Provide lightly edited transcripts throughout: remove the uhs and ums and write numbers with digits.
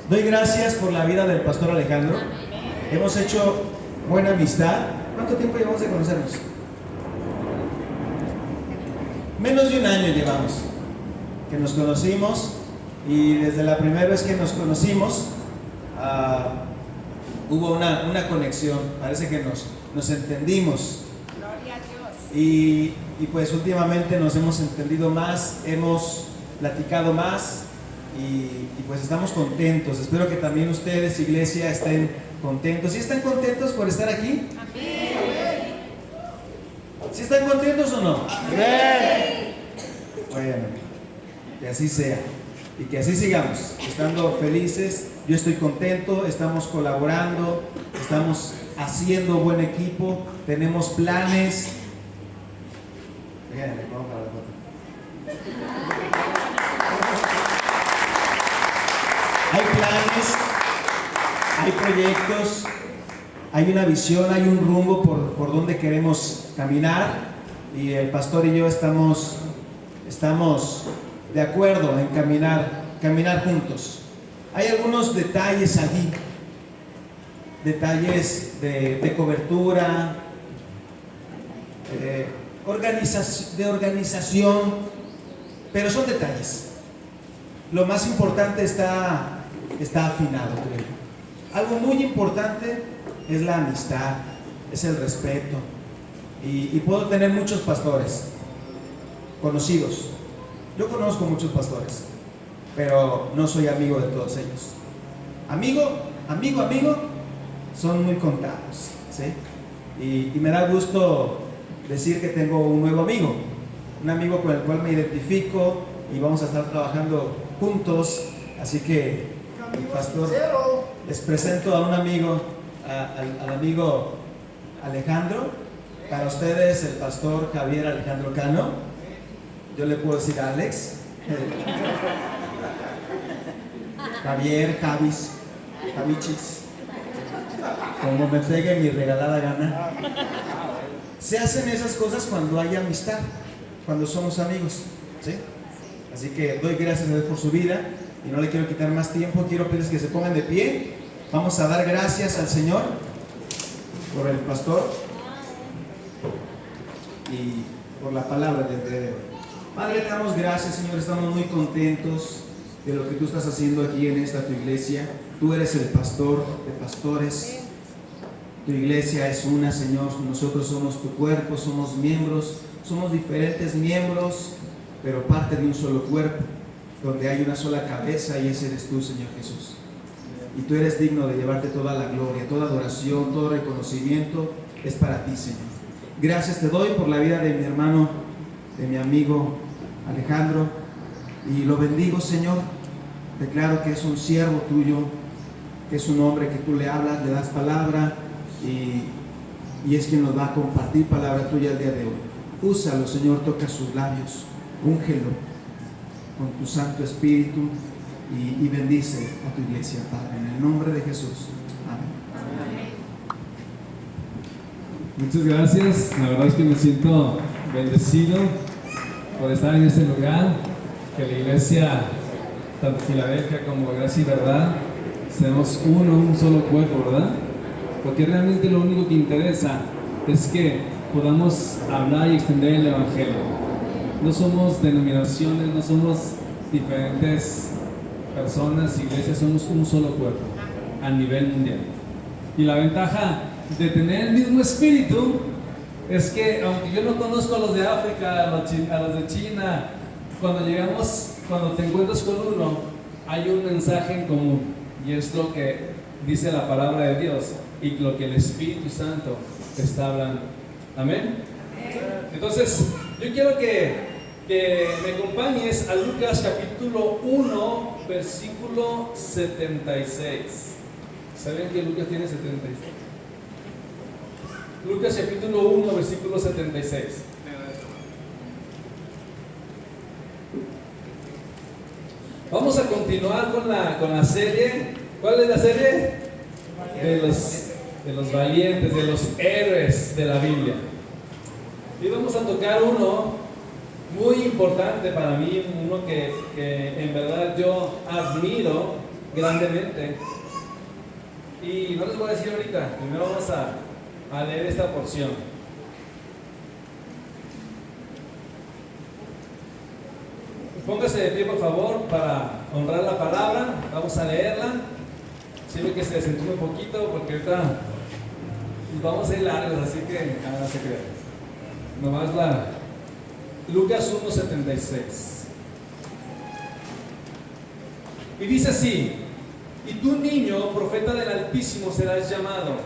Doy gracias por la vida del pastor Alejandro. Hemos hecho buena amistad. ¿Cuánto tiempo llevamos de conocernos? Menos de un año llevamos que nos conocimos, y desde la primera vez que nos conocimos hubo una conexión. Parece que nos entendimos. Gloria a Dios. Y pues últimamente nos hemos entendido más, hemos platicado más y pues estamos contentos. Espero que también ustedes, iglesia, estén contentos. ¿Sí están contentos por estar aquí? Amén. ¿Sí están contentos o no? Amén. Bueno, que así sea y que así sigamos, estando felices. Yo estoy contento, estamos colaborando, estamos haciendo buen equipo, tenemos planes. Fíjense, vamos para la foto. Hay planes, hay proyectos, hay una visión, hay un rumbo por donde queremos caminar, y el pastor y yo estamos de acuerdo en caminar juntos. Hay algunos detalles allí, detalles de cobertura, de organización, pero son detalles. Lo más importante está afinado, creo. Algo muy importante es la amistad, es el respeto. Y puedo tener muchos pastores conocidos. Yo conozco muchos pastores, pero no soy amigo de todos ellos. Amigo, son muy contados, ¿sí? Y me da gusto decir que tengo un nuevo amigo, un amigo con el cual me identifico y vamos a estar trabajando juntos. Así que, el pastor, les presento a un amigo, al amigo Alejandro. Para ustedes, el pastor Javier Alejandro Cano. Yo le puedo decir Alex. Javier, Javichis, como me pegue mi regalada gana. Se hacen esas cosas cuando hay amistad, cuando somos amigos, ¿sí? Así que doy gracias a Dios por su vida y no le quiero quitar más tiempo. Quiero pedirles que se pongan de pie. Vamos a dar gracias al Señor por el pastor y por la palabra del día de hoy. Padre, te damos gracias, Señor. Estamos muy contentos de lo que tú estás haciendo aquí en esta tu iglesia. Tú eres el pastor de pastores. Tu iglesia es una, Señor. Nosotros somos tu cuerpo, somos miembros, somos diferentes miembros, pero parte de un solo cuerpo, donde hay una sola cabeza, y ese eres tú, Señor Jesús. Y tú eres digno de llevarte toda la gloria, toda adoración, todo reconocimiento es para ti, Señor. Gracias te doy por la vida de mi hermano, de mi amigo Alejandro, y lo bendigo, Señor. Declaro que es un siervo tuyo, que es un hombre que tú le hablas, le das palabra, y es quien nos va a compartir palabra tuya el día de hoy. Úsalo, Señor, toca sus labios, úngelo con tu Santo Espíritu y bendice a tu iglesia, Padre, en el nombre de Jesús. Amén. Muchas gracias. La verdad es que me siento bendecido por estar en este lugar, que la iglesia, tanto Filadelfia como Gracia y Verdad, seamos un solo cuerpo, ¿verdad? Porque realmente lo único que interesa es que podamos hablar y extender el Evangelio. No somos denominaciones, no somos diferentes personas, iglesias, somos un solo cuerpo a nivel mundial. Y la ventaja de tener el mismo espíritu es que, aunque yo no conozco a los de África, a los de China, cuando te encuentras con uno, hay un mensaje en común, y es lo que dice la palabra de Dios y lo que el Espíritu Santo está hablando. Amén. Entonces, yo quiero que me acompañes a Lucas capítulo 1, versículo 76. ¿Saben que Lucas tiene 76? Lucas capítulo 1, versículo 76. Vamos a continuar con la serie. ¿Cuál es la serie? De los valientes, de los héroes de la Biblia. Y vamos a tocar uno muy importante para mí, uno que en verdad yo admiro, grandemente. Y no les voy a decir ahorita, primero vamos a leer esta porción. Póngase de pie, por favor, para honrar la palabra. Vamos a leerla. Sirve que se desentume un poquito porque ahorita nos vamos a ir largos, así que no se crean. Nomás la Lucas 1:76. Y dice así: y tú, niño, profeta del Altísimo, serás llamado,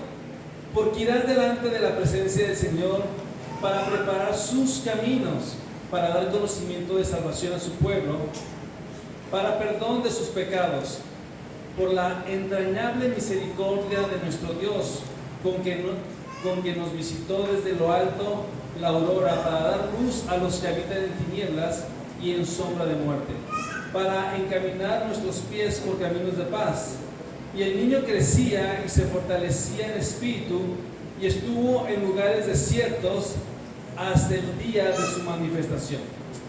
porque irás delante de la presencia del Señor para preparar sus caminos, para dar conocimiento de salvación a su pueblo, para perdón de sus pecados, por la entrañable misericordia de nuestro Dios, con que nos visitó desde lo alto la aurora, para dar luz a los que habitan en tinieblas y en sombra de muerte, para encaminar nuestros pies por caminos de paz. Y el niño crecía y se fortalecía en espíritu, y estuvo en lugares desiertos hasta el día de su manifestación.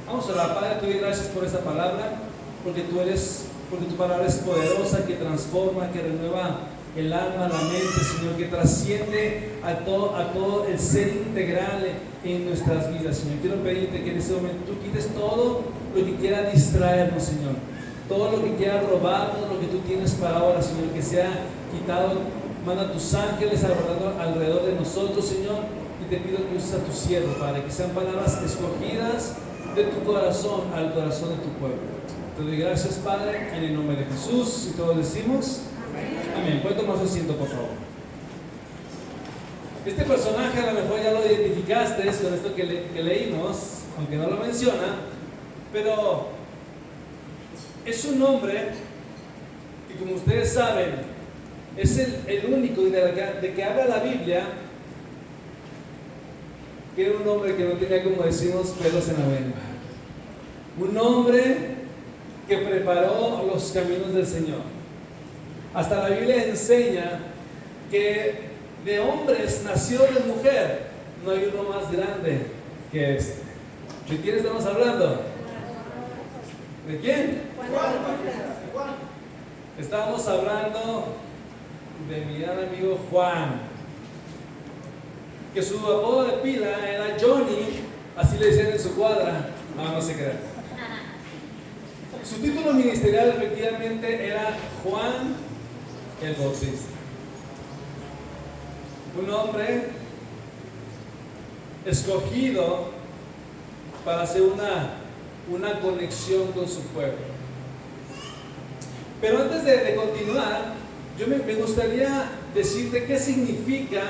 Vamos a orar. Padre, te doy gracias por esta palabra, porque tu palabra es poderosa, que transforma, que renueva el alma, la mente, Señor, que trasciende a todo el ser integral en nuestras vidas, Señor. Quiero pedirte que en este momento tú quites todo lo que quiera distraernos, Señor, todo lo que quiera robarnos, lo que tú tienes para ahora, Señor, que sea quitado. Manda a tus ángeles alrededor de nosotros, Señor, y te pido que uses a tu siervo, Padre, que sean palabras escogidas de tu corazón al corazón de tu pueblo. Te doy gracias, Padre, en el nombre de Jesús, y todos decimos amén. Puede tomar su asiento, por favor. Este personaje a lo mejor ya lo identificaste con esto que leímos, aunque no lo menciona, pero es un hombre que, como ustedes saben, es el único de que habla la Biblia, que era un hombre que no tenía, como decimos, pelos en la lengua. Un hombre que preparó los caminos del Señor. Hasta la Biblia enseña que de hombres nació de mujer, no hay uno más grande que este. ¿De quién estamos hablando? ¿De quién? Juan. Estamos hablando de mi gran amigo Juan, que su apodo de pila era Johnny, así le decían en su cuadra. No se crean. Su título ministerial efectivamente era Juan el Bautista. Un hombre escogido para hacer una conexión con su pueblo. Pero antes de continuar, me gustaría decirte qué significa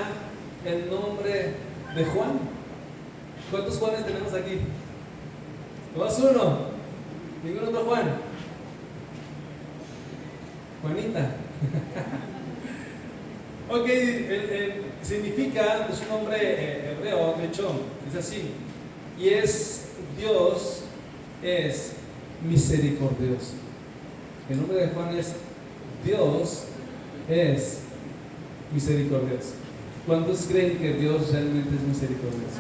el nombre de Juan. ¿Cuántos Juanes tenemos aquí? ¿Nomás uno? ¿Ningún otro Juan? Juanita. Ok, significa, es un nombre hebreo, de hecho, es así. Y Dios es misericordioso. El nombre de Juan es Dios es misericordioso. ¿Cuántos creen que Dios realmente es misericordioso?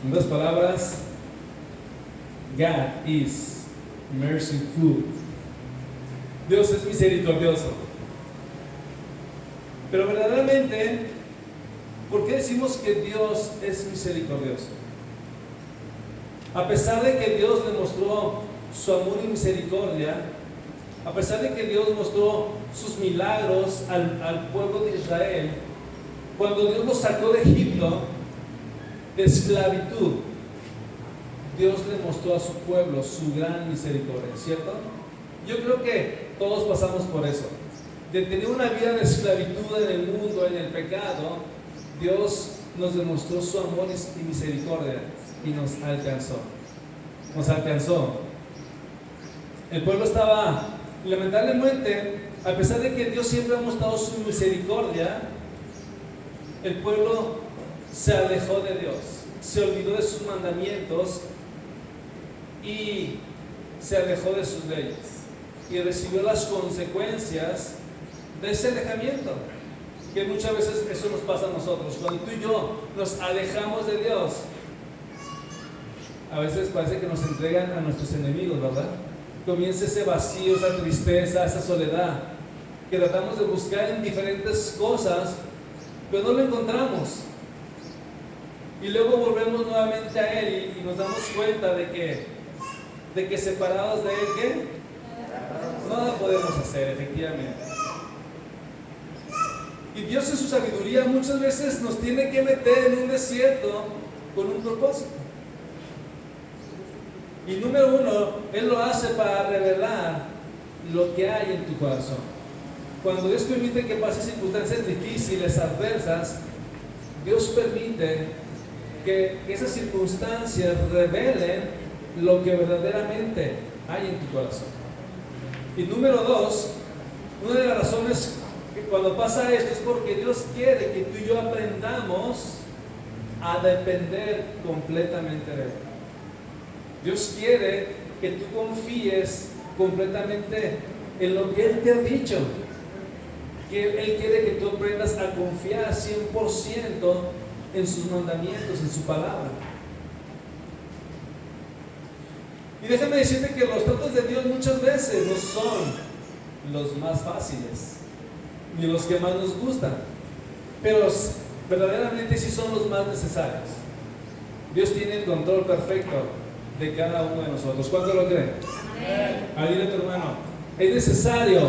En dos palabras, God is merciful. Dios es misericordioso. Pero verdaderamente, ¿por qué decimos que Dios es misericordioso? A pesar de que Dios le mostró su amor y misericordia, a pesar de que Dios mostró sus milagros al pueblo de Israel, cuando Dios los sacó de Egipto, de esclavitud, Dios le mostró a su pueblo su gran misericordia, ¿cierto? Yo creo que todos pasamos por eso. De tener una vida de esclavitud en el mundo, en el pecado, Dios nos demostró su amor y misericordia y nos alcanzó. Nos alcanzó. El pueblo estaba, lamentablemente, a pesar de que Dios siempre ha mostrado su misericordia, el pueblo se alejó de Dios, se olvidó de sus mandamientos y se alejó de sus leyes y recibió las consecuencias de ese alejamiento, que muchas veces eso nos pasa a nosotros. Cuando tú y yo nos alejamos de Dios, a veces parece que nos entregan a nuestros enemigos, ¿verdad? comienza ese vacío, esa tristeza, esa soledad, que tratamos de buscar en diferentes cosas, pero no lo encontramos. Y luego volvemos nuevamente a Él y nos damos cuenta de que separados de Él, ¿qué? Nada podemos hacer, efectivamente. Y Dios en su sabiduría muchas veces nos tiene que meter en un desierto con un propósito. Y número uno, Él lo hace para revelar lo que hay en tu corazón. Cuando Dios permite que pases circunstancias difíciles, adversas, Dios permite que esas circunstancias revelen lo que verdaderamente hay en tu corazón. Y número dos, una de las razones que cuando pasa esto es porque Dios quiere que tú y yo aprendamos a depender completamente de Él. Dios quiere que tú confíes completamente en lo que Él te ha dicho. Que Él quiere que tú aprendas a confiar 100% en sus mandamientos, en su palabra. Y déjame decirte que los tratos de Dios muchas veces no son los más fáciles, ni los que más nos gustan, pero verdaderamente sí son los más necesarios. Dios tiene el control perfecto de cada uno de nosotros. ¿Cuánto lo creen? Ahí dile a tu hermano, es necesario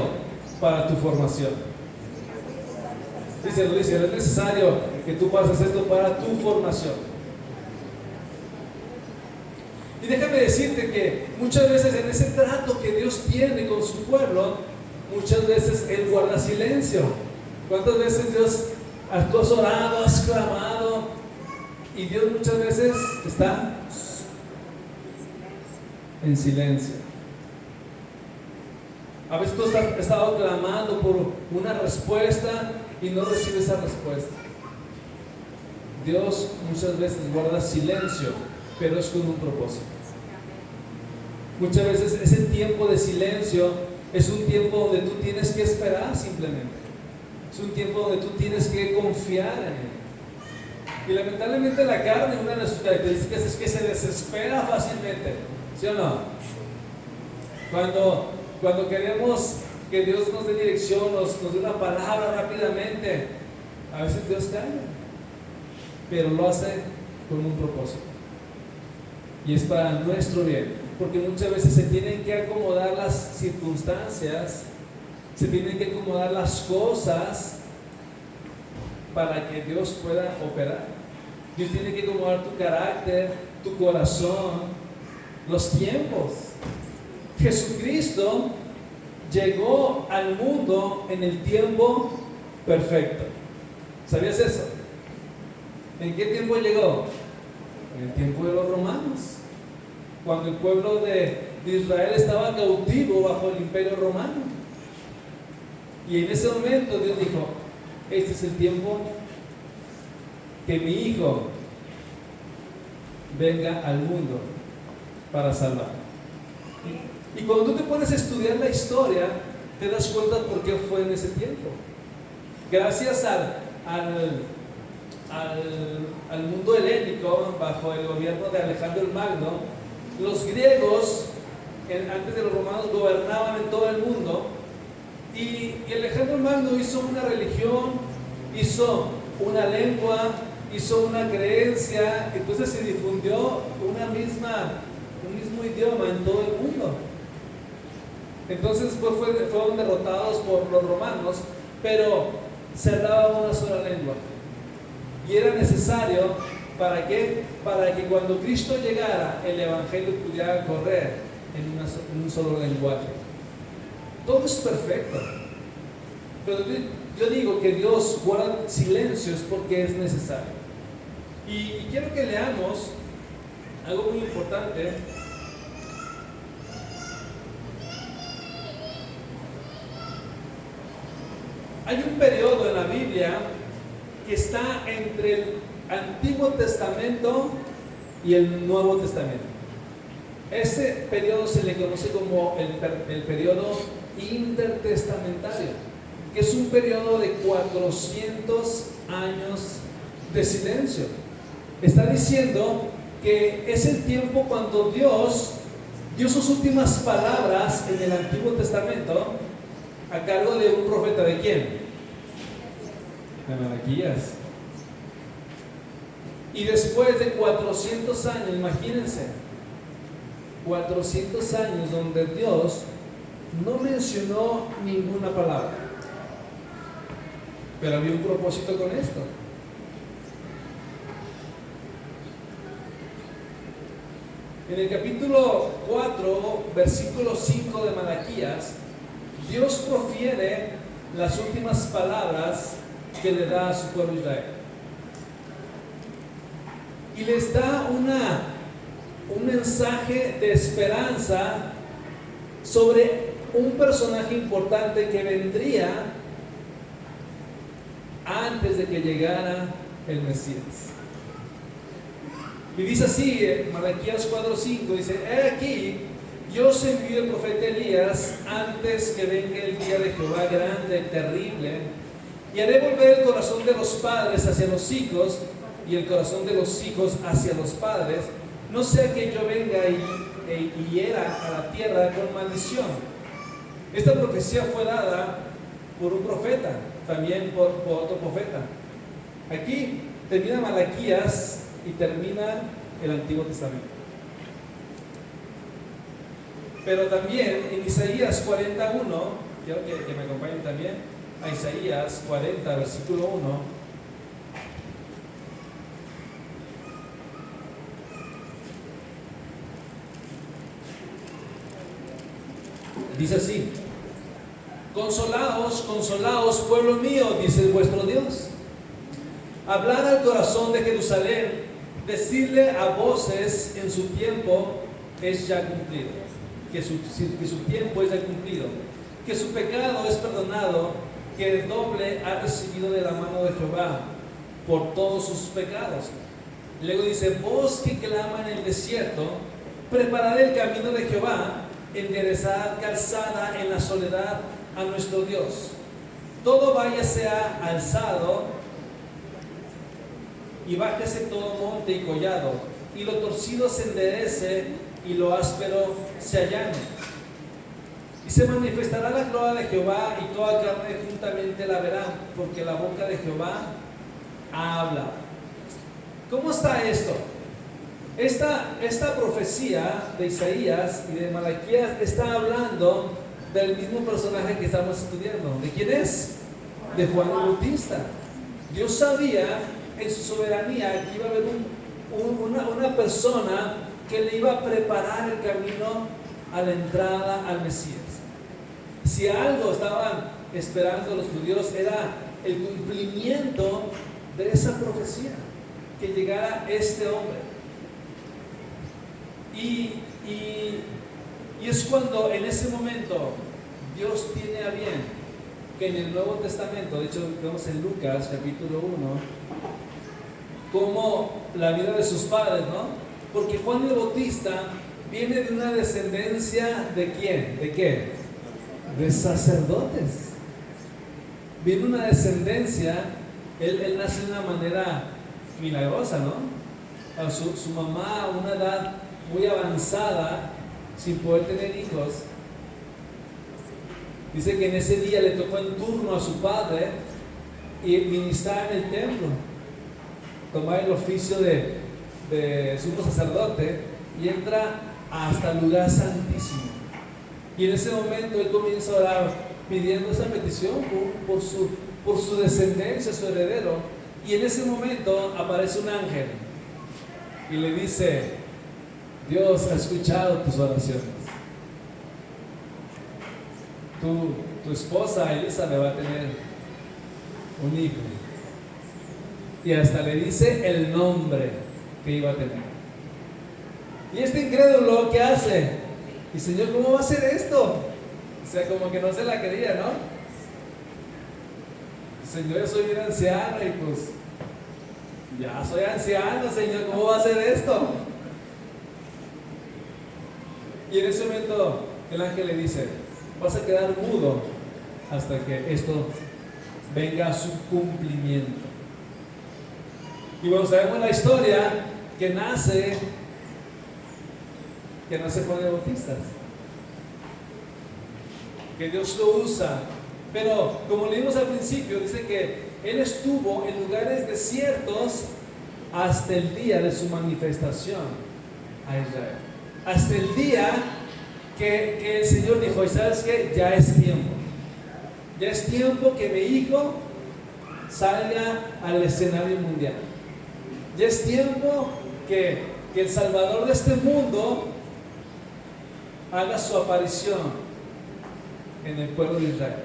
para tu formación. Díselo, es necesario que tú pases esto para tu formación. Y déjame decirte que muchas veces en ese trato que Dios tiene con su pueblo, muchas veces Él guarda silencio. ¿Cuántas veces tú has orado, has clamado, y Dios muchas veces está en silencio? A veces tú has estado clamando por una respuesta y no recibes esa respuesta. Dios muchas veces guarda silencio, pero es con un propósito. Muchas veces ese tiempo de silencio es un tiempo donde tú tienes que esperar simplemente. Es un tiempo donde tú tienes que confiar en Él. Y lamentablemente la carne, una de sus características es que se desespera fácilmente. ¿Sí o no? Cuando queremos que Dios nos dé dirección, nos dé una palabra rápidamente, a veces Dios calla, pero lo hace con un propósito. Y es para nuestro bien, porque muchas veces se tienen que acomodar las circunstancias, se tienen que acomodar las cosas para que Dios pueda operar. Dios tiene que acomodar tu carácter, tu corazón, los tiempos. Jesucristo llegó al mundo en el tiempo perfecto. ¿Sabías eso? ¿En qué tiempo llegó? En el tiempo de los romanos, cuando el pueblo de Israel estaba cautivo bajo el imperio romano. Y en ese momento Dios dijo: este es el tiempo que mi Hijo venga al mundo para salvar. Y cuando tú te pones a estudiar la historia, te das cuenta por qué fue en ese tiempo. Gracias al mundo helénico, bajo el gobierno de Alejandro el Magno, los griegos, antes de los romanos, gobernaban en todo el mundo. Y Alejandro el Magno hizo una religión, hizo una lengua, hizo una creencia, entonces se difundió un mismo idioma en todo el mundo. Entonces fueron derrotados por los romanos, pero se hablaba una sola lengua. Y era necesario, ¿para qué? Para que cuando Cristo llegara, el Evangelio pudiera correr en un solo lenguaje. Todo es perfecto. Pero yo digo que Dios guarda silencios porque es necesario. Y quiero que leamos algo muy importante. Hay un periodo en la Biblia que está entre el Antiguo Testamento y el Nuevo Testamento. Ese periodo se le conoce como el periodo intertestamentario, que es un periodo de 400 años de silencio. Está diciendo que es el tiempo cuando Dios dio sus últimas palabras en el Antiguo Testamento a cargo de un profeta. ¿De quién? De Malaquías. Y después de 400 años, imagínense, 400 años donde Dios no mencionó ninguna palabra. Pero había un propósito con esto. En el capítulo 4, versículo 5 de Malaquías, Dios profiere las últimas palabras que le da a su pueblo Israel. Y les da un mensaje de esperanza sobre un personaje importante que vendría antes de que llegara el Mesías. Y dice así, Malaquías 4:5, dice: he aquí, yo os envío el profeta Elías antes que venga el día de Jehová grande y terrible, y haré volver el corazón de los padres hacia los hijos, y el corazón de los hijos hacia los padres, no sea que yo venga y hiera a la tierra con maldición. Esta profecía fue dada por un profeta, también por otro profeta. Aquí termina Malaquías y termina el Antiguo Testamento. Pero también en Isaías 41, quiero que me acompañen también a Isaías 40, versículo 1. Dice así: consolaos, consolaos, pueblo mío, dice vuestro Dios. Hablad al corazón de Jerusalén, decidle a voces en su tiempo es ya cumplido, que su tiempo es ya cumplido, que su pecado es perdonado, que el doble ha recibido de la mano de Jehová por todos sus pecados. Luego dice: voz que clama en el desierto, preparad el camino de Jehová, enderezad calzada en la soledad a nuestro Dios. Todo valle sea alzado y bájese todo monte y collado, y lo torcido se enderece y lo áspero se allane. Y se manifestará la gloria de Jehová, y toda carne juntamente la verá, porque la boca de Jehová habla. ¿Cómo está esto? Esta profecía de Isaías y de Malaquías está hablando del mismo personaje que estamos estudiando. ¿De quién es? De Juan el Bautista. Dios sabía en su soberanía que iba a haber una persona que le iba a preparar el camino a la entrada al Mesías. Si algo estaban esperando los judíos era el cumplimiento de esa profecía, que llegara este hombre. Y es cuando en ese momento Dios tiene a bien que en el Nuevo Testamento, de hecho vemos en Lucas capítulo 1, como la vida de sus padres, ¿no? Porque Juan el Bautista viene de una descendencia ¿de quién? ¿De qué? De sacerdotes. Viene una descendencia, él nace de una manera milagrosa, ¿no? A su mamá a una edad muy avanzada, sin poder tener hijos. Dice que en ese día le tocó en turno a su padre y ministrar en el templo, tomar el oficio de sumo sacerdote, y entra hasta el lugar santísimo. Y en ese momento él comienza a orar pidiendo esa petición por su descendencia, su heredero. Y en ese momento aparece un ángel y le dice: Dios ha escuchado tus oraciones. Tu esposa Elizabeth va a tener un hijo. Y hasta le dice el nombre que iba a tener. Y este incrédulo, ¿qué hace? Y Señor, ¿cómo va a ser esto? O sea, como que no se la creía, ¿no? Señor, yo soy bien anciano y pues ya soy anciano, Señor, ¿cómo va a ser esto? Y en ese momento el ángel le dice: vas a quedar mudo hasta que esto venga a su cumplimiento. Y bueno, sabemos la historia que nace que no se Juan el Bautista, que Dios lo usa. Pero como leímos al principio, dice que Él estuvo en lugares desiertos hasta el día de su manifestación a Israel. Hasta el día que el Señor dijo, ¿y sabes qué? Ya es tiempo. Ya es tiempo que mi hijo salga al escenario mundial. Ya es tiempo que el Salvador de este mundo haga su aparición en el pueblo de Israel.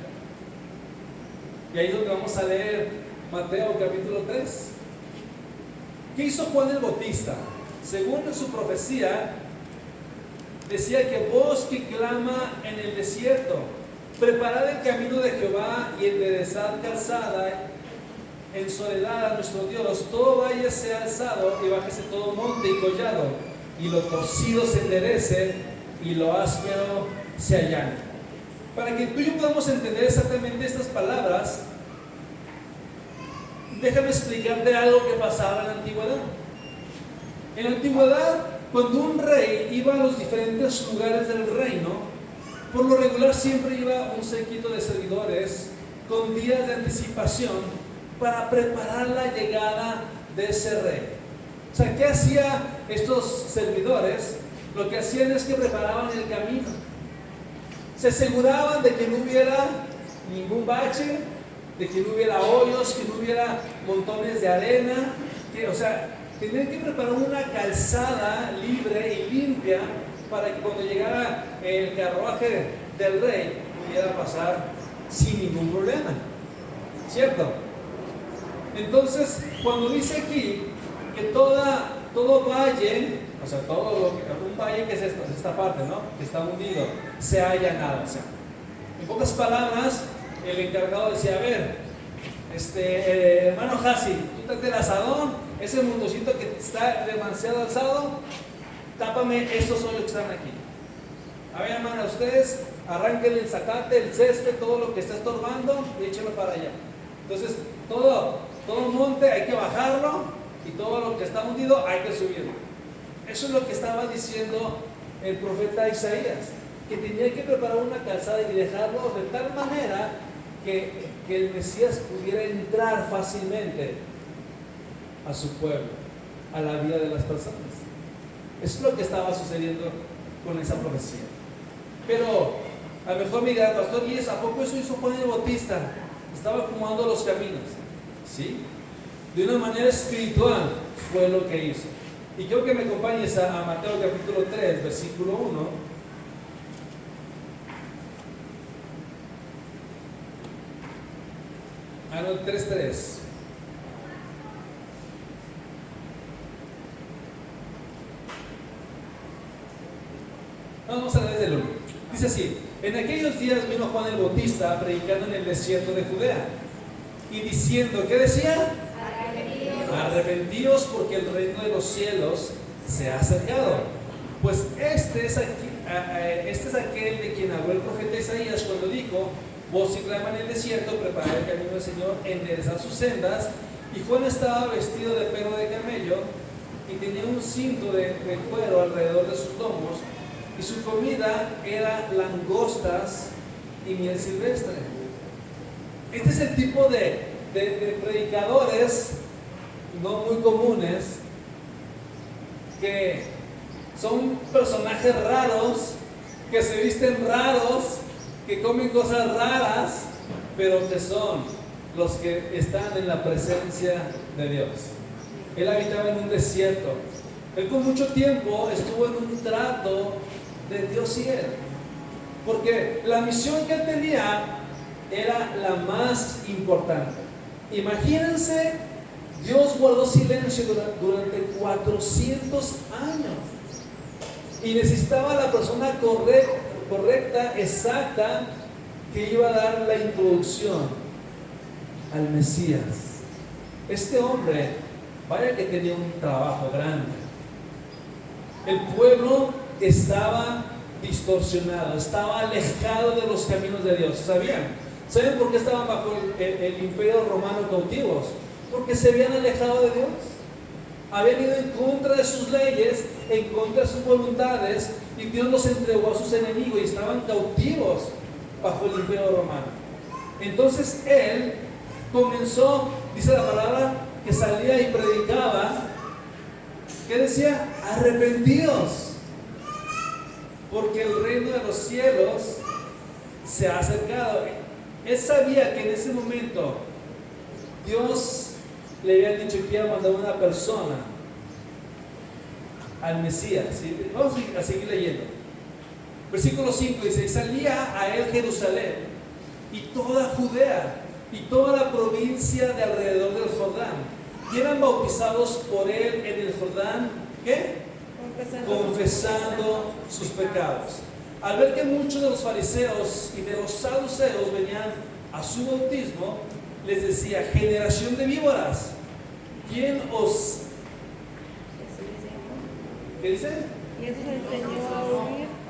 Y ahí es donde vamos a leer Mateo capítulo 3. ¿Qué hizo Juan el Bautista? Según su profecía, decía que voz que clama en el desierto, preparad el camino de Jehová y enderezad calzada en soledad a nuestro Dios. Todo valle sea alzado y bájese todo monte y collado, y lo torcido se enderece y lo áspero se allane. Para que tú y yo podamos entender exactamente estas palabras, déjame explicarte algo que pasaba en la antigüedad. En la antigüedad, cuando un rey iba a los diferentes lugares del reino, por lo regular siempre iba un séquito de servidores con días de anticipación para preparar la llegada de ese rey. O sea, ¿qué hacían estos servidores? Lo que hacían es que preparaban el camino. Se aseguraban de que no hubiera ningún bache, de que no hubiera hoyos, que no hubiera montones de arena, o sea, tenían que preparar una calzada libre y limpia para que cuando llegara el carruaje del rey pudiera pasar sin ningún problema, ¿cierto? Entonces, cuando dice aquí que todo valle, o sea, un valle que es esta parte, ¿no?, que está hundido, se ha allanado. O sea, en pocas palabras, el encargado decía, a ver, hermano Hasi, tú trate el asadón, ese mundocito que está demasiado alzado, tápame estos hoyos que están aquí. A ver, hermano, ustedes arranquen el zacate, el césped, todo lo que está estorbando y échenlo para allá. Entonces, todo monte hay que bajarlo y todo lo que está hundido hay que subirlo. Eso es lo que estaba diciendo el profeta Isaías, que tenía que preparar una calzada y dejarlo de tal manera que el Mesías pudiera entrar fácilmente a su pueblo, a la vida de las personas. Eso es lo que estaba sucediendo con esa profecía. Pero a lo mejor me dirá, pastor, ¿y a poco eso hizo Juan el Bautista? Estaba acomodando los caminos. ¿Sí? De una manera espiritual fue lo que hizo. Y quiero que me acompañes a Mateo capítulo 3, versículo 1. No, 3:3. Vamos a leer desde el 1. Dice así: en aquellos días vino Juan el Bautista predicando en el desierto de Judea y diciendo, ¿qué decía? Arrepentíos porque el reino de los cielos se ha acercado. Pues este es aquel de quien habló el profeta Isaías cuando dijo, voz y clama en el desierto, preparad el camino del Señor, enderezad sus sendas. Y Juan estaba vestido de pelo de camello y tenía un cinto de cuero alrededor de sus lomos, y su comida era langostas y miel silvestre. Este es el tipo de predicadores no muy comunes, que son personajes raros, que se visten raros, que comen cosas raras, pero que son los que están en la presencia de Dios. Él habitaba en un desierto. Él con mucho tiempo estuvo en un trato de Dios y él, porque la misión que él tenía era la más importante. Imagínense, Dios guardó silencio durante 400 años y necesitaba a la persona correcta, exacta, que iba a dar la introducción al Mesías. Este hombre, vaya que tenía un trabajo grande. El pueblo estaba distorsionado, estaba alejado de los caminos de Dios. ¿Saben por qué estaban bajo el imperio romano cautivos? Porque se habían alejado de Dios. Habían ido en contra de sus leyes, en contra de sus voluntades, y Dios los entregó a sus enemigos y estaban cautivos bajo el imperio romano. Entonces él comenzó, dice la palabra, que salía y predicaba. ¿Qué decía? Arrepentidos, porque el reino de los cielos se ha acercado. Él sabía que en ese momento Dios le había dicho que iba a mandar una persona al Mesías. ¿Sí? Vamos a seguir leyendo. Versículo 5 dice: y salía a él Jerusalén y toda Judea y toda la provincia de alrededor del Jordán, y eran bautizados por él en el Jordán, ¿qué? Confesando sus pecados. Al ver que muchos de los fariseos y de los saduceos venían a su bautismo, les decía: generación de víboras, ¿quién os... ¿Qué dice? Y eso se enseñó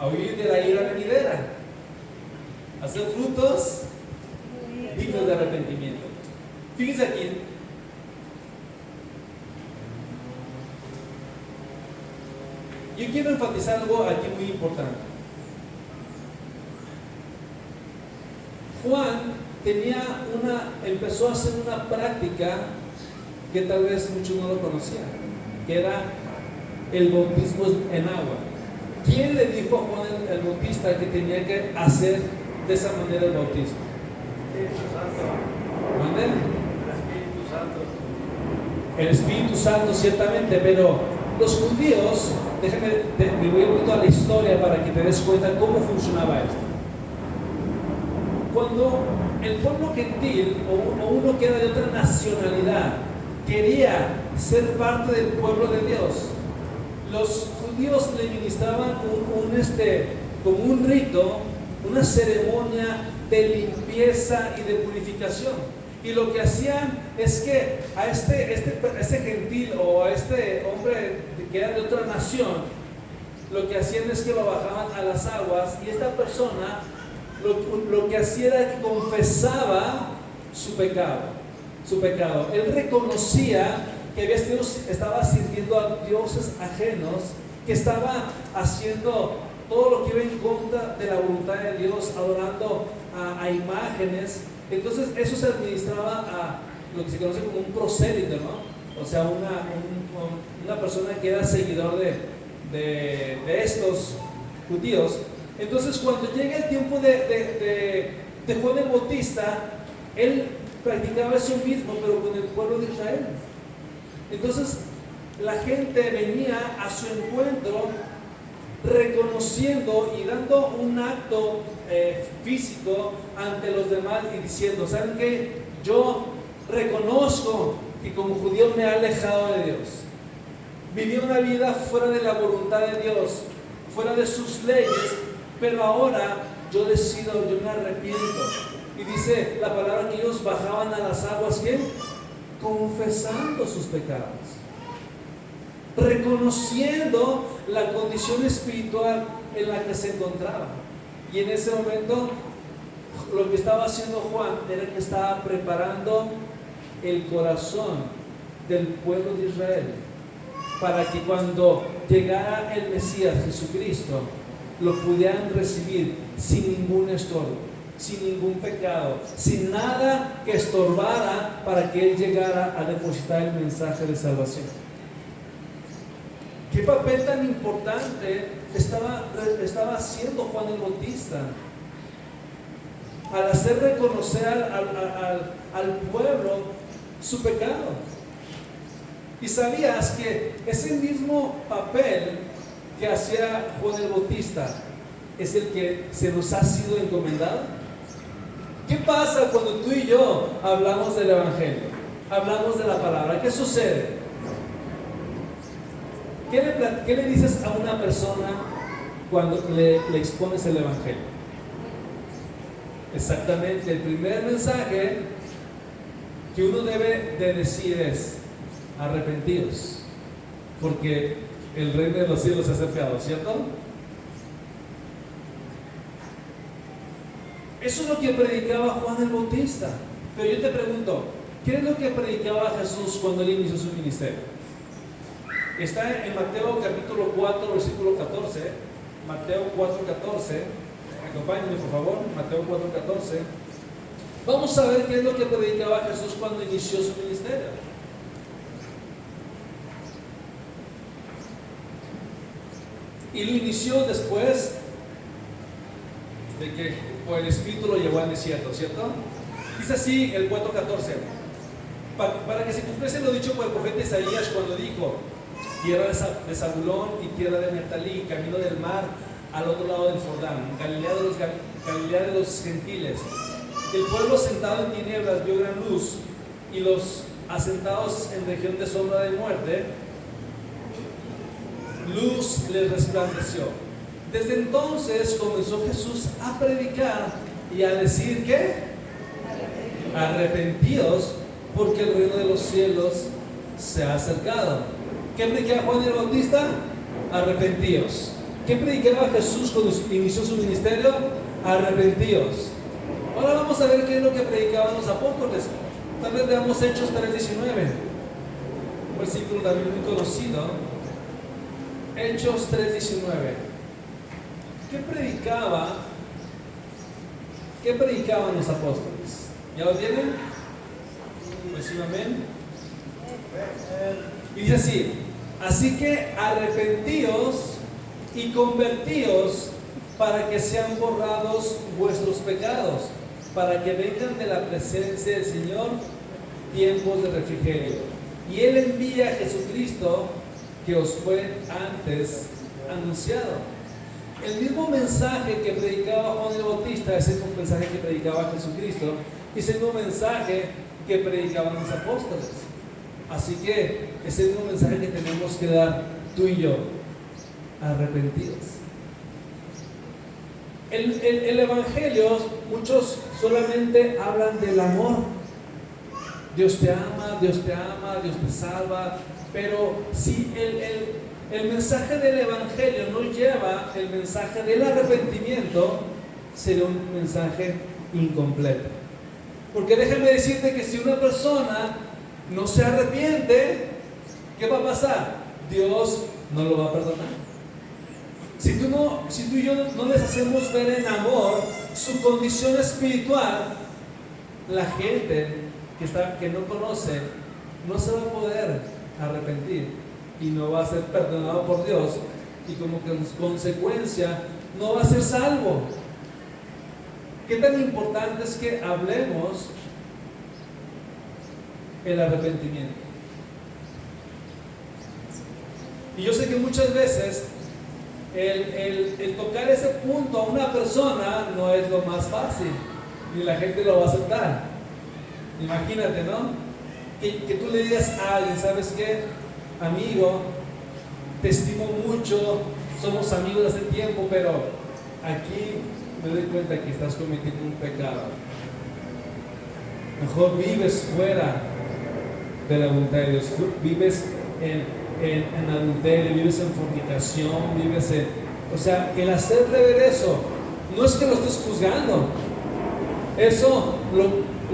A huir de la ira venidera, a hacer frutos dignos de arrepentimiento. Fíjense aquí. Yo quiero enfatizar algo aquí muy importante. Juan empezó a hacer una práctica que tal vez muchos no lo conocían, que era el bautismo en agua. ¿Quién le dijo a Juan el Bautista que tenía que hacer de esa manera el bautismo? Espíritu Santo. ¿Mande? El Espíritu Santo. El Espíritu Santo, ciertamente, pero los judíos, me voy un poquito a la historia para que te des cuenta cómo funcionaba esto. Cuando el pueblo gentil o uno que era de otra nacionalidad quería ser parte del pueblo de Dios, los judíos le ministraban como un rito, una ceremonia de limpieza y de purificación. Y lo que hacían es que a este gentil o a este hombre que era de otra nación, lo que hacían es que lo bajaban a las aguas, y esta persona lo que hacía era que confesaba su pecado. Él reconocía que estaba sirviendo a dioses ajenos, que estaba haciendo todo lo que iba en contra de la voluntad de Dios, adorando a imágenes. Entonces eso se administraba a lo que se conoce como un prosélito, ¿no? O sea, una persona que era seguidor de estos judíos. Entonces cuando llega el tiempo de Juan el Bautista, él practicaba eso mismo, pero con el pueblo de Israel. Entonces la gente venía a su encuentro reconociendo y dando un acto físico ante los demás y diciendo: ¿saben qué? Yo reconozco que como judío me he alejado de Dios, viví una vida fuera de la voluntad de Dios, fuera de sus leyes, pero ahora yo me arrepiento. Y dice la palabra que ellos bajaban a las aguas, ¿qué? Confesando sus pecados, reconociendo la condición espiritual en la que se encontraba. Y en ese momento lo que estaba haciendo Juan era que estaba preparando el corazón del pueblo de Israel para que cuando llegara el Mesías Jesucristo lo pudieran recibir sin ningún estorbo, sin ningún pecado, sin nada que estorbara para que él llegara a depositar el mensaje de salvación. ¿Qué papel tan importante estaba haciendo Juan el Bautista al hacer reconocer al pueblo su pecado? ¿Y sabías que ese mismo papel que hacía Juan el Bautista es el que se nos ha sido encomendado? ¿Qué pasa cuando tú y yo hablamos del Evangelio? Hablamos de la palabra. ¿Qué sucede? ¿Qué le dices a una persona cuando le expones el Evangelio? Exactamente, el primer mensaje que uno debe de decir es: arrepentidos, porque el reino de los cielos se ha acercado, ¿cierto? Eso es lo que predicaba Juan el Bautista. Pero yo te pregunto, ¿qué es lo que predicaba Jesús cuando él inició su ministerio? Está en Mateo capítulo 4, versículo 14. Mateo 4:14. Acompáñenme, por favor, Mateo 4:14. Vamos a ver qué es lo que predicaba Jesús cuando inició su ministerio. Y lo inició después de que por el Espíritu lo llevó al desierto, ¿cierto? Dice así el 4:14. Para que se cumpliese lo dicho por el profeta Isaías cuando dijo: tierra de Zabulón y tierra de Neftalí, camino del mar al otro lado del Jordán, Galilea de los gentiles. El pueblo sentado en tinieblas vio gran luz, y los asentados en región de sombra de muerte, luz les resplandeció. Desde entonces comenzó Jesús a predicar y a decir que arrepentíos, porque el reino de los cielos se ha acercado. ¿Qué predicaba Juan el Bautista? Arrepentíos. ¿Qué predicaba Jesús cuando inició su ministerio? Arrepentíos. Ahora vamos a ver qué es lo que predicaban los apóstoles. Tal vez veamos Hechos 3:19, un versículo también muy conocido. Hechos 3:19. ¿Qué predicaban los apóstoles? ¿Ya lo tienen? Pues sí, amén. Y dice así: así que arrepentíos y convertíos para que sean borrados vuestros pecados, para que vengan de la presencia del Señor tiempos de refrigerio. Y Él envía a Jesucristo, que os fue antes anunciado. El mismo mensaje que predicaba Juan el Bautista es el mismo mensaje que predicaba Jesucristo, y es el mismo mensaje que predicaban los apóstoles. Así que es el mismo mensaje que tenemos que dar tú y yo: arrepentidos. El Evangelio, muchos solamente hablan del amor. Dios te ama, Dios te ama, Dios te salva. Pero si el mensaje del Evangelio no lleva el mensaje del arrepentimiento, sería un mensaje incompleto. Porque déjame decirte que si una persona no se arrepiente, ¿qué va a pasar? Dios no lo va a perdonar. Si tú y yo no les hacemos ver en amor su condición espiritual, la gente que no conoce no se va a poder arrepentir y no va a ser perdonado por Dios, y como consecuencia no va a ser salvo. ¿Qué tan importante es que hablemos el arrepentimiento? Y yo sé que muchas veces el tocar ese punto a una persona no es lo más fácil, ni la gente lo va a aceptar. Imagínate, ¿no? Que tú le digas a alguien: ¿sabes qué? Amigo, te estimo mucho, somos amigos de hace tiempo, pero aquí me doy cuenta que estás cometiendo un pecado. Mejor vives fuera de la voluntad de Dios. Vives en adulterio, vives en fornicación, vives en... O sea, el hacerle ver eso, no es que lo estés juzgando. Eso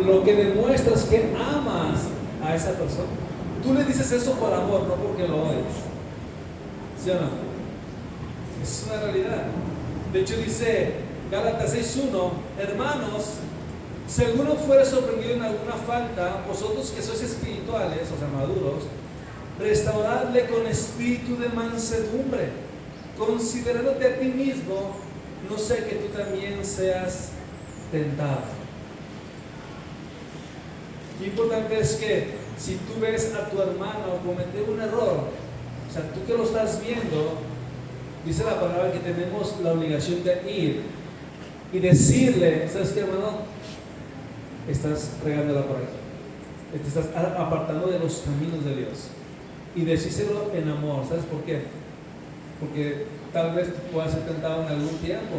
lo que demuestra es que amas a esa persona. Tú le dices eso por amor, no porque lo odias. ¿Sí o no? Es una realidad. De hecho dice Gálatas 6:1: hermanos, si alguno fuere sorprendido en alguna falta, vosotros que sois espirituales, o sea, maduros, restauradle con espíritu de mansedumbre, considerándote a ti mismo, no sea que tú también seas tentado. Lo importante es que si tú ves a tu hermano cometer un error, o sea, tú que lo estás viendo, dice la palabra que tenemos la obligación de ir y decirle: ¿sabes qué, hermano? Estás regándola por aquí, te estás apartando de los caminos de Dios. Y decírselo en amor. ¿Sabes por qué? Porque tal vez tú puedas ser tentado en algún tiempo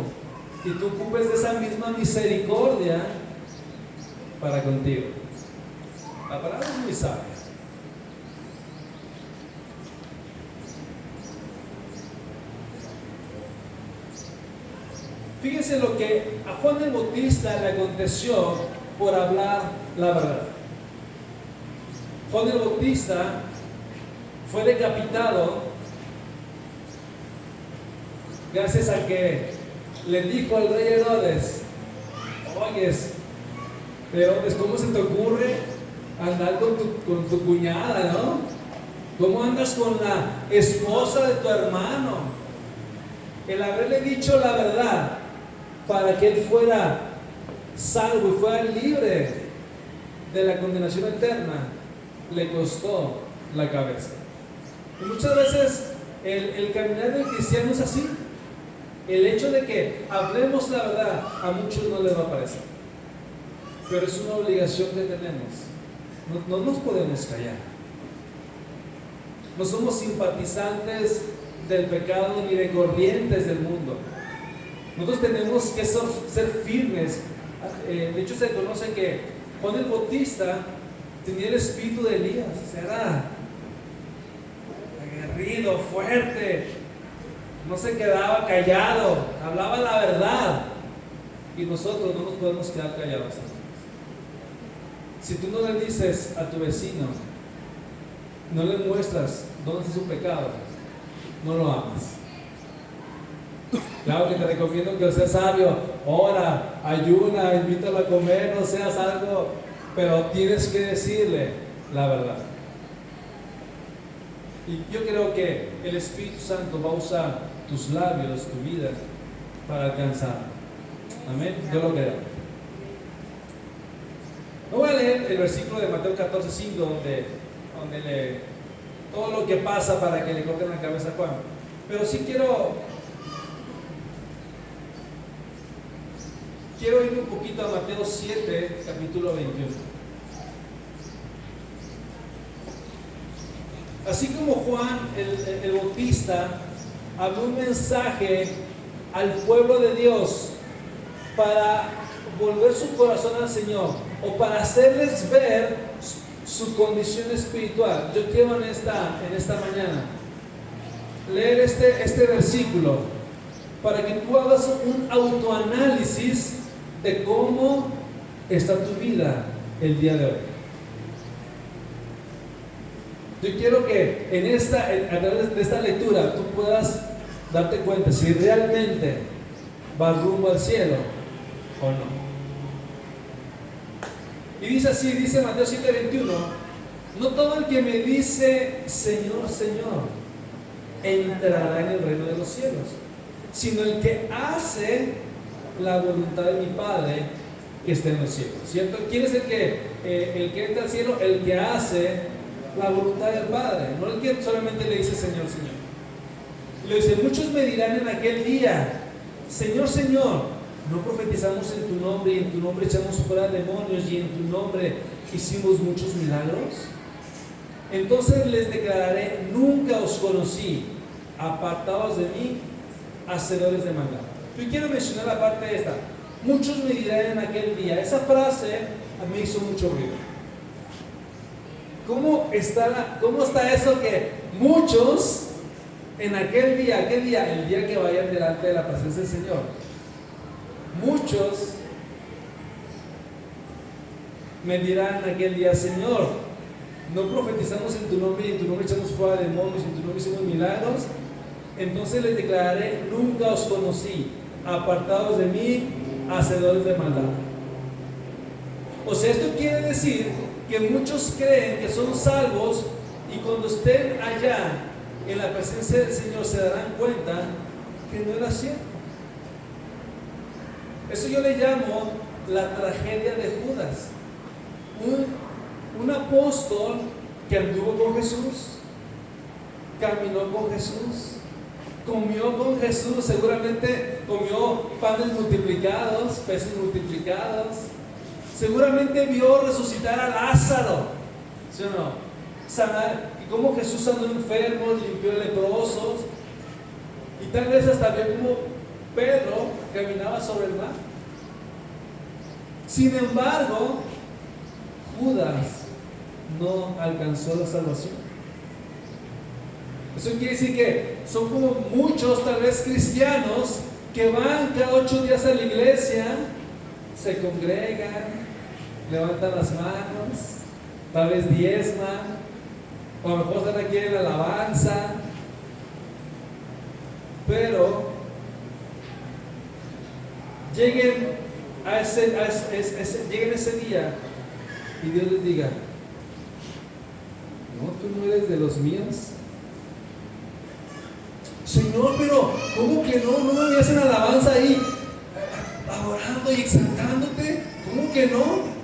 y tú ocupes de esa misma misericordia para contigo. La palabra es muy sabia. Fíjense lo que a Juan el Bautista le aconteció por hablar la verdad. Juan el Bautista fue decapitado gracias a que le dijo al rey Herodes: oyes, Herodes, ¿cómo se te ocurre andar con tu cuñada, no? ¿Cómo andas con la esposa de tu hermano? El haberle dicho la verdad para que él fuera salvo y fuera libre de la condenación eterna, le costó la cabeza. Y muchas veces el caminar del cristiano es así. El hecho de que hablemos la verdad a muchos no les va a parecer, pero es una obligación que tenemos. No nos podemos callar. No somos simpatizantes del pecado ni de corrientes del mundo. Nosotros tenemos que ser firmes. De hecho, se conoce que Juan el Bautista tenía el espíritu de Elías. Era aguerrido, fuerte, no se quedaba callado, hablaba la verdad. Y nosotros no nos podemos quedar callados. Si tú no le dices a tu vecino, no le muestras dónde está su pecado, no lo amas. Claro que te recomiendo que seas sabio, ora, ayuna, invítalo a comer, no seas algo, pero tienes que decirle la verdad. Y yo creo que el Espíritu Santo va a usar tus labios, tu vida, para alcanzar. Amén. Yo lo creo. No voy a leer el versículo de Mateo 14:5, donde todo lo que pasa para que le corten la cabeza a Juan. Pero sí quiero ir un poquito a Mateo 7, capítulo 21. Así como Juan el Bautista habló un mensaje al pueblo de Dios para volver su corazón al Señor o para hacerles ver su condición espiritual, yo quiero en esta mañana leer este versículo para que tú hagas un autoanálisis de cómo está tu vida el día de hoy. Yo quiero que a través de esta lectura tú puedas darte cuenta si realmente vas rumbo al cielo o no. Y dice así, dice Mateo 7:21: no todo el que me dice Señor, Señor, entrará en el reino de los cielos, sino el que hace la voluntad de mi Padre que está en los cielos. ¿Cierto? ¿Quién es el que entra al cielo? El que hace la voluntad del Padre, no el que solamente le dice Señor, Señor. Le dice: muchos me dirán en aquel día, Señor, Señor, ¿no profetizamos en tu nombre y en tu nombre echamos fuera demonios y en tu nombre hicimos muchos milagros? Entonces les declararé: nunca os conocí, apartados de mí, hacedores de maldad. Yo quiero mencionar la parte de esta: muchos me dirán en aquel día. Esa frase a mí hizo mucho ruido. ¿Cómo está eso que muchos en aquel día, el día que vayan delante de la presencia del Señor, muchos me dirán en aquel día: Señor, ¿no profetizamos en tu nombre y en tu nombre echamos fuera demonios y en tu nombre hicimos milagros? Entonces les declararé: nunca os conocí, apartados de mí, hacedores de maldad. O sea, esto quiere decir que muchos creen que son salvos y cuando estén allá en la presencia del Señor se darán cuenta que no era cierto. Eso yo le llamo la tragedia de Judas. Un apóstol que anduvo con Jesús, caminó con Jesús, comió con Jesús, seguramente comió panes multiplicados, peces multiplicados, seguramente vio resucitar a Lázaro, ¿sí o no? Sanar, y cómo Jesús sanó enfermos, limpió leprosos, y tal vez hasta vio como Pedro caminaba sobre el mar. Sin embargo, Judas no alcanzó la salvación. Eso quiere decir que son como muchos, tal vez cristianos, que van cada 8 días a la iglesia, se congregan, levantan las manos, tal vez diezman, o a lo mejor están aquí en la alabanza, pero lleguen lleguen ese día y Dios les diga, no, tú no eres de los míos. Señor, pero ¿cómo que no? ¿No me hacen alabanza ahí? Adorando y exaltándote. ¿Cómo que no?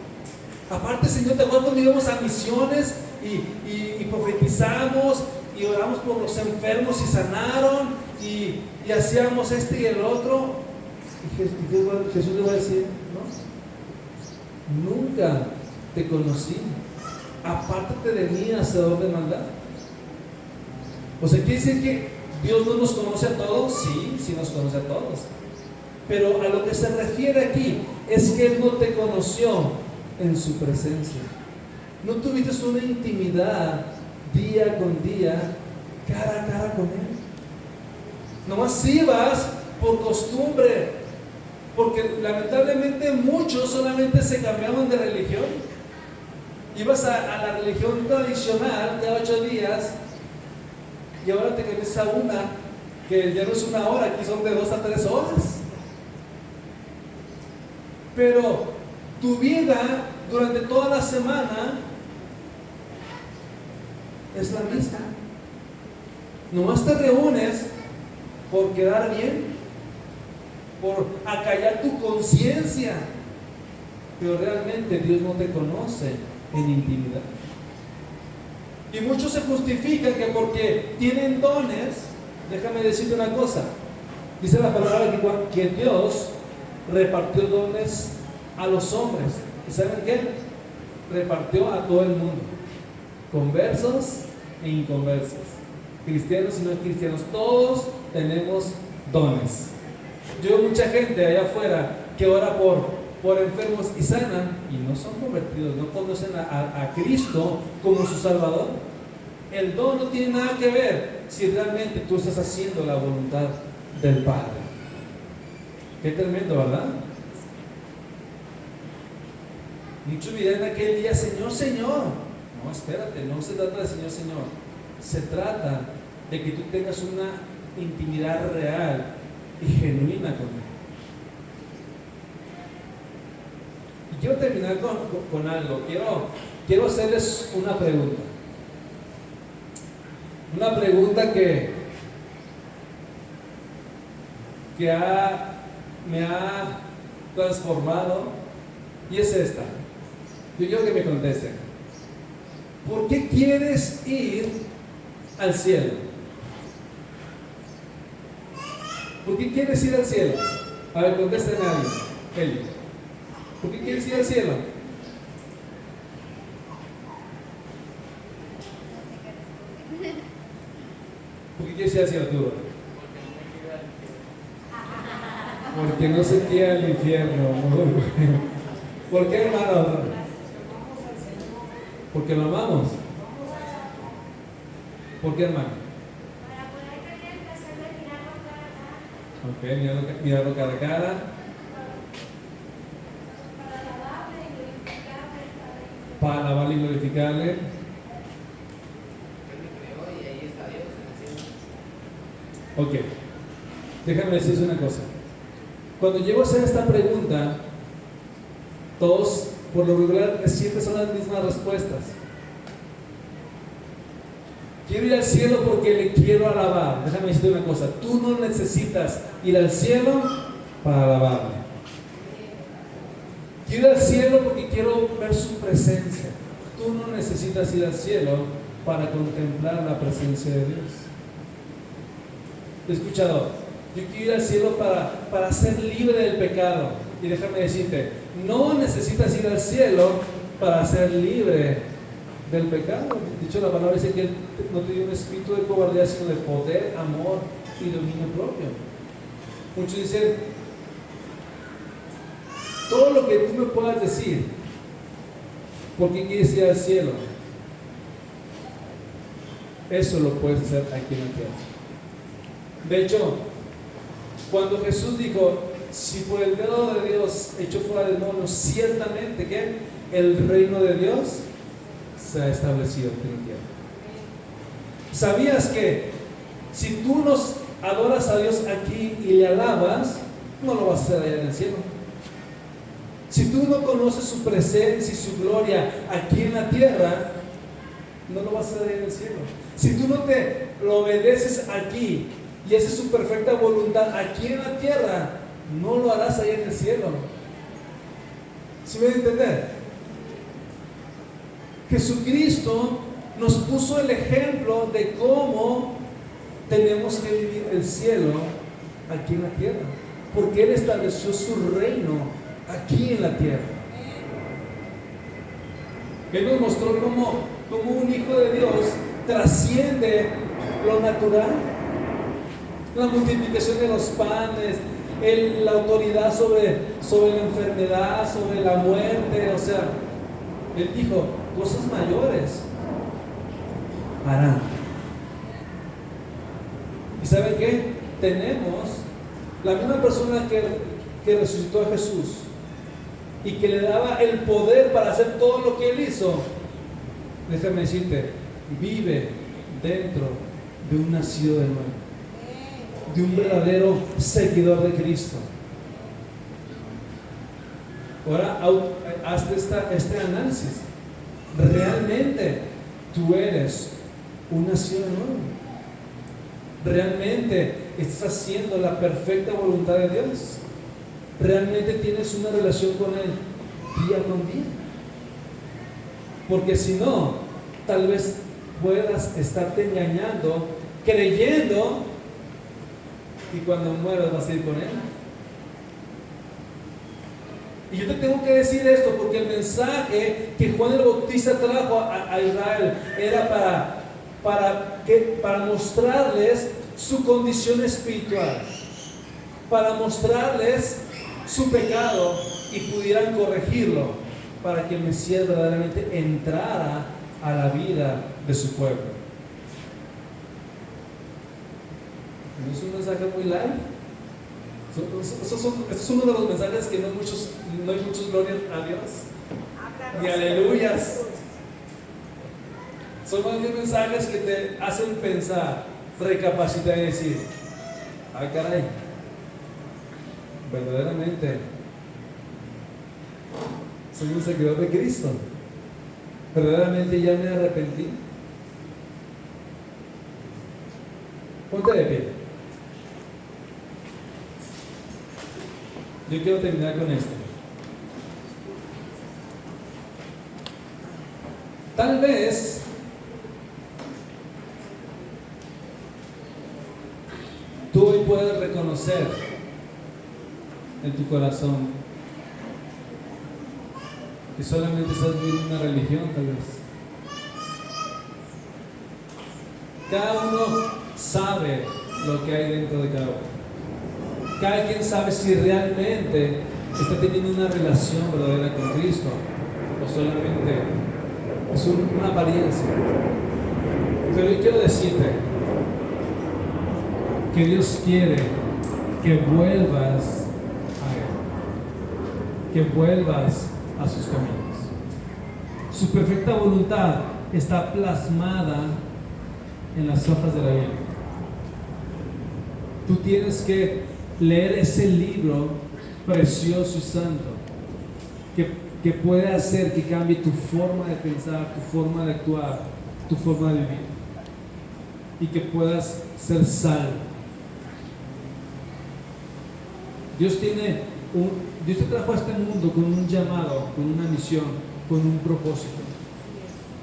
Aparte, Señor, ¿te acuerdas cuando íbamos a misiones y profetizamos y oramos por los enfermos y sanaron y hacíamos este y el otro? Y Jesús le va a decir, no, nunca te conocí. Apártate de mí, hacedor de maldad. O sea, quiere decir que Dios no nos conoce a todos. Sí nos conoce a todos. Pero a lo que se refiere aquí es que Él no te conoció en su presencia. No tuviste una intimidad día con día, cara a cara con Él. Nomás ibas por costumbre, porque lamentablemente muchos solamente se cambiaban de religión. Ibas a la religión tradicional de 8 días y ahora te cambias a una que ya no es 1 hora, aquí son de 2 a 3 horas. Pero tu vida durante toda la semana es la misma. Nomás te reúnes por quedar bien, por acallar tu conciencia, pero realmente Dios no te conoce en intimidad. Y muchos se justifican que porque tienen dones. Déjame decirte una cosa, dice la palabra que Dios repartió dones a los hombres. ¿Y saben qué? Repartió a todo el mundo, conversos e inconversos, cristianos y no cristianos. Todos tenemos dones. Yo veo mucha gente allá afuera que ora por enfermos y sanan y no son convertidos, no conocen a Cristo como su Salvador. El don no tiene nada que ver si realmente tú estás haciendo la voluntad del Padre. Qué tremendo, ¿verdad? Muchos dirán aquel día, Señor, Señor. No, espérate, no se trata de Señor, Señor. Se trata de que tú tengas una intimidad real y genuina con Él. Y quiero terminar con algo. Quiero hacerles una pregunta. Una pregunta que me ha transformado, y es esta. Yo quiero que me contesten. ¿Por qué quieres ir al cielo? ¿Por qué quieres ir al cielo? A ver, contesten a alguien. Eli. ¿Por qué quieres ir al cielo? ¿Por qué quieres ir al cielo, tú? Porque no se quiere al infierno. ¿Por qué, hermano? Porque lo amamos. ¿Por qué, hermano? Ok, mirarlo cara a cara. Para alabarle y glorificarle. Ok, déjame decirles una cosa. Cuando llego a hacer esta pregunta, todos, por lo regular, siempre son las mismas respuestas. Quiero ir al cielo porque le quiero alabar. Déjame decirte una cosa. Tú no necesitas ir al cielo para alabarle. Quiero ir al cielo porque quiero ver su presencia. Tú no necesitas ir al cielo para contemplar la presencia de Dios. He escuchado, yo quiero ir al cielo para ser libre del pecado. Y déjame decirte, no necesitas ir al cielo para ser libre del pecado. De hecho, la palabra dice que Él no te dio un espíritu de cobardía, sino de poder, amor y dominio propio. Muchos dicen, todo lo que tú me puedas decir, ¿por qué quieres ir al cielo? Eso lo puedes hacer aquí en la tierra. De hecho, cuando Jesús dijo, si por el dedo de Dios echó fuera demonios, ciertamente que el reino de Dios se ha establecido aquí en la tierra. ¿Sabías que si tú nos adoras a Dios aquí y le alabas, no lo vas a hacer allá en el cielo. Si tú no conoces su presencia y su gloria aquí en la tierra, no lo vas a hacer allá en el cielo. Si tú no te lo obedeces aquí y haces su perfecta voluntad aquí en la tierra, no lo harás allá en el cielo. ¿Sí me van a entender? Jesucristo nos puso el ejemplo de cómo tenemos que vivir el cielo aquí en la tierra, porque Él estableció su reino aquí en la tierra. Él nos mostró cómo un hijo de Dios trasciende lo natural, la multiplicación de los panes, la autoridad sobre la enfermedad, sobre la muerte. O sea, Él dijo, cosas mayores harán. ¿Y saben qué? Tenemos la misma persona que resucitó a Jesús y que le daba el poder para hacer todo lo que Él hizo. Déjame decirte, vive dentro de un nacido de nuevo, de un verdadero seguidor de Cristo. Ahora hazte este análisis. ¿Realmente tú eres un nacido de nuevo? ¿Realmente estás haciendo la perfecta voluntad de Dios? ¿Realmente tienes una relación con Él día con día? Porque si no, tal vez puedas estarte engañando, creyendo que cuando mueras vas a ir con Él. Y yo te tengo que decir esto porque el mensaje que Juan el Bautista trajo a Israel era para mostrarles su condición espiritual, para mostrarles su pecado y pudieran corregirlo, para que el Mesías verdaderamente entrara a la vida de su pueblo. ¿No es un mensaje muy light? Este es uno de los mensajes que no hay muchos glorias a Dios ni aleluyas. Son más bien mensajes que te hacen pensar, recapacitar y decir, ay caray, verdaderamente soy un seguidor de Cristo, verdaderamente ya me arrepentí. Ponte de pie. Yo quiero terminar con esto. Tal vez tú hoy puedes reconocer en tu corazón que solamente estás viviendo una religión, tal vez. Cada uno sabe lo que hay dentro de cada uno. Cada quien sabe si realmente está teniendo una relación verdadera con Cristo o solamente es una apariencia. Pero yo quiero decirte que Dios quiere que vuelvas a Él, que vuelvas a sus caminos. Su perfecta voluntad está plasmada en las hojas de la Biblia. Tú tienes que leer ese libro precioso y santo que puede hacer que cambie tu forma de pensar, tu forma de actuar, tu forma de vivir, y que puedas ser salvo. Dios te trajo a este mundo con un llamado, con una misión, con un propósito.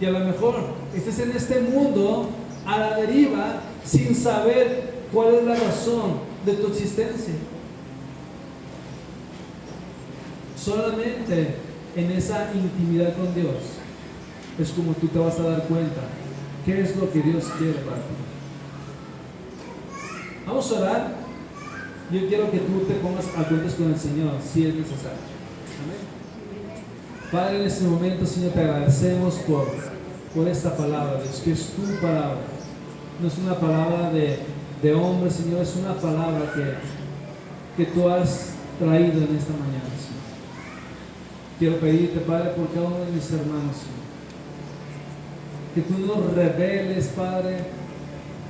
Y a lo mejor estés en este mundo a la deriva sin saber cuál es la razón de tu existencia. Solamente en esa intimidad con Dios es como tú te vas a dar cuenta qué es lo que Dios quiere para ti. Vamos a orar. Yo quiero que tú te pongas a cuentas con el Señor si es necesario. Amén. Padre, en este momento, Señor, te agradecemos por esta palabra, Dios, que es tu palabra. No es una palabra de hombre, Señor, es una palabra que tú has traído en esta mañana, Señor. Quiero pedirte, Padre, por cada uno de mis hermanos, Señor, que tú nos reveles, Padre,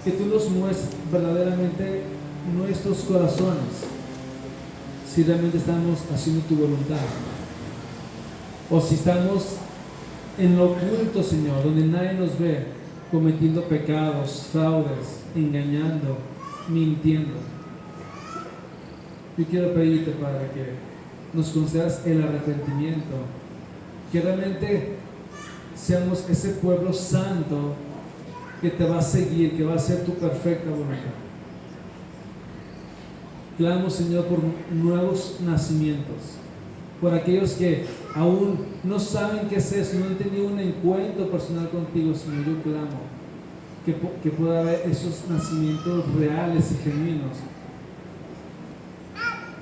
que tú nos muestres verdaderamente nuestros corazones, si realmente estamos haciendo tu voluntad. O si estamos en lo oculto, Señor, donde nadie nos ve, cometiendo pecados, fraudes, engañando, mintiendo. Yo quiero pedirte, Padre, que nos concedas el arrepentimiento, que realmente seamos ese pueblo santo que te va a seguir, que va a hacer tu perfecta voluntad. Clamo, Señor, por nuevos nacimientos, por aquellos que aún no saben qué es eso, no han tenido un encuentro personal contigo, Señor. Yo clamo que pueda haber esos nacimientos reales y genuinos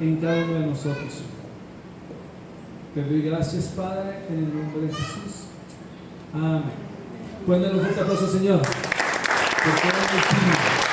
en cada uno de nosotros. Te doy gracias, Padre, en el nombre de Jesús. Amén. Pueden darle un fuerte aplauso al Señor. Porque Él es digno.